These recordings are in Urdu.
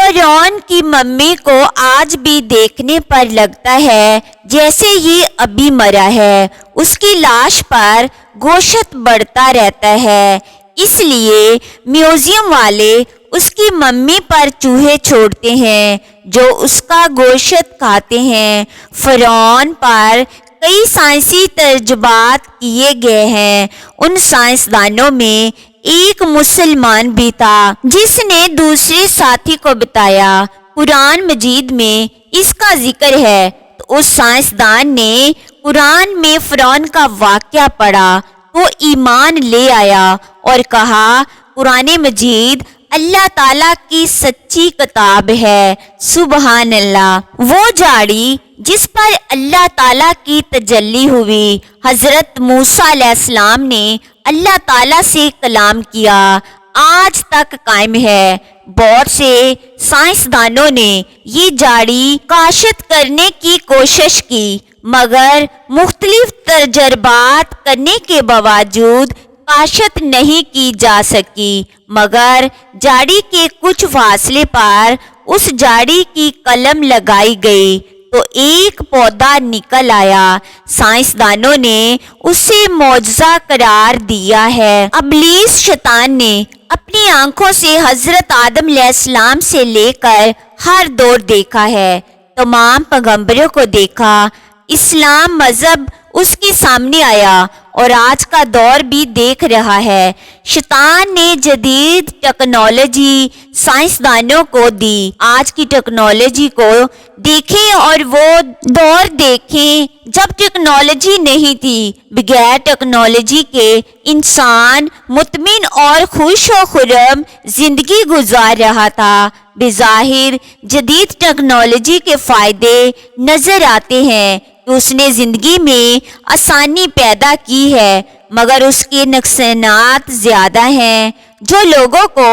فرعون کی ممی کو آج بھی دیکھنے پر لگتا ہے جیسے یہ ابھی مرا ہے۔ اس کی لاش پر گوشت بڑھتا رہتا ہے، اس لیے میوزیم والے اس کی ممی پر چوہے چھوڑتے ہیں جو اس کا گوشت کھاتے ہیں۔ فرعون پر کئی سائنسی تجربات کیے گئے ہیں۔ ان سائنسدانوں میں ایک مسلمان بھی تھا جس نے دوسرے ساتھی کو بتایا۔ قرآن مجید میں اس کا ذکر ہے تو اس سائنسدان نے قرآن میں فرعون کا واقعہ پڑھا تو ایمان لے آیا اور کہا قرآن مجید اللہ تعالیٰ کی سچی کتاب ہے۔ سبحان اللہ۔ وہ جھاڑی جس پر اللہ تعالیٰ کی تجلی ہوئی، حضرت موسیٰ علیہ السلام نے اللہ تعالیٰ سے کلام کیا، آج تک قائم ہے۔ بہت سے سائنسدانوں نے یہ جھاڑی کاشت کرنے کی کوشش کی مگر مختلف تجربات کرنے کے باوجود کاشت نہیں کی جا سکی، مگر جھاڑی کے کچھ فاصلے پر اس جھاڑی کی کلم لگائی گئی تو ایک پودا نکل آیا۔ سائنسدانوں نے اسے معجزہ قرار دیا ہے۔ ابلیس شیطان نے اپنی آنکھوں سے حضرت آدم علیہ السلام سے لے کر ہر دور دیکھا ہے، تمام پیغمبروں کو دیکھا، اسلام مذہب اس کے سامنے آیا اور آج کا دور بھی دیکھ رہا ہے۔ شیطان نے جدید ٹیکنالوجی سائنسدانوں کو دی، آج کی ٹیکنالوجی کو دیکھیں اور وہ دور دیکھیں جب ٹیکنالوجی نہیں تھی۔ بغیر ٹیکنالوجی کے انسان مطمئن اور خوش و خرم زندگی گزار رہا تھا۔ بظاہر جدید ٹیکنالوجی کے فائدے نظر آتے ہیں کہ اس نے زندگی میں آسانی پیدا کی ہے، مگر اس کے نقصانات زیادہ ہیں جو لوگوں کو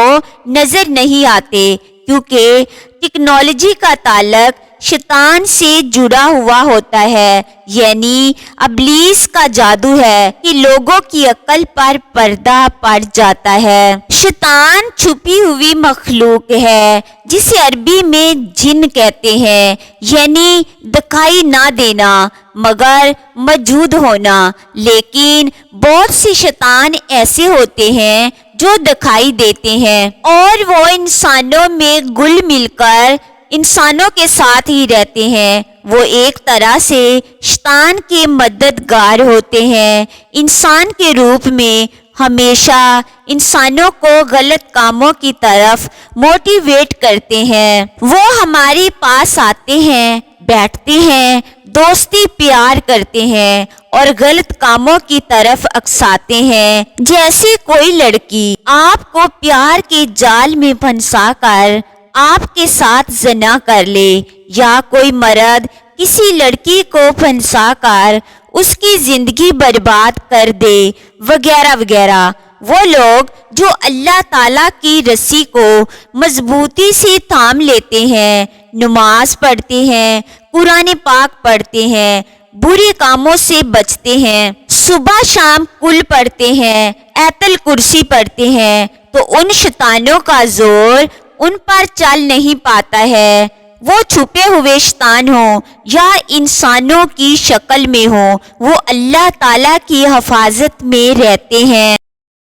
نظر نہیں آتے، کیونکہ ٹیکنالوجی کا تعلق شیطان سے جڑا ہوا ہوتا ہے، یعنی ابلیس کا جادو ہے کہ لوگوں کی عقل پر پردہ پڑ جاتا ہے۔ شیطان چھپی ہوئی مخلوق ہے جسے عربی میں جن کہتے ہیں، یعنی دکھائی نہ دینا مگر موجود ہونا، لیکن بہت سے شیطان ایسے ہوتے ہیں جو دکھائی دیتے ہیں اور وہ انسانوں میں گل مل کر انسانوں کے ساتھ ہی رہتے ہیں۔ وہ ایک طرح سے شیطان کے مددگار ہوتے ہیں، انسان کے روپ میں ہمیشہ انسانوں کو غلط کاموں کی طرف موٹیویٹ کرتے ہیں۔ وہ ہمارے پاس آتے ہیں، بیٹھتے ہیں، دوستی پیار کرتے ہیں اور غلط کاموں کی طرف اکساتے ہیں۔ جیسے کوئی لڑکی آپ کو پیار کے جال میں پھنسا کر آپ کے ساتھ زنا کر لے، یا کوئی مرد کسی لڑکی کو پھنسا کر اس کی زندگی برباد کر دے، وغیرہ وغیرہ۔ وہ لوگ جو اللہ تعالیٰ کی رسی کو مضبوطی سے تھام لیتے ہیں، نماز پڑھتے ہیں، قرآن پاک پڑھتے ہیں، برے کاموں سے بچتے ہیں، صبح شام کل پڑھتے ہیں، آیت الکرسی پڑھتے ہیں، تو ان شیطانوں کا زور ان پر چل نہیں پاتا ہے۔ وہ چھپے ہوئے شیطان ہوں یا انسانوں کی شکل میں ہوں، وہ اللہ تعالیٰ کی حفاظت میں رہتے ہیں۔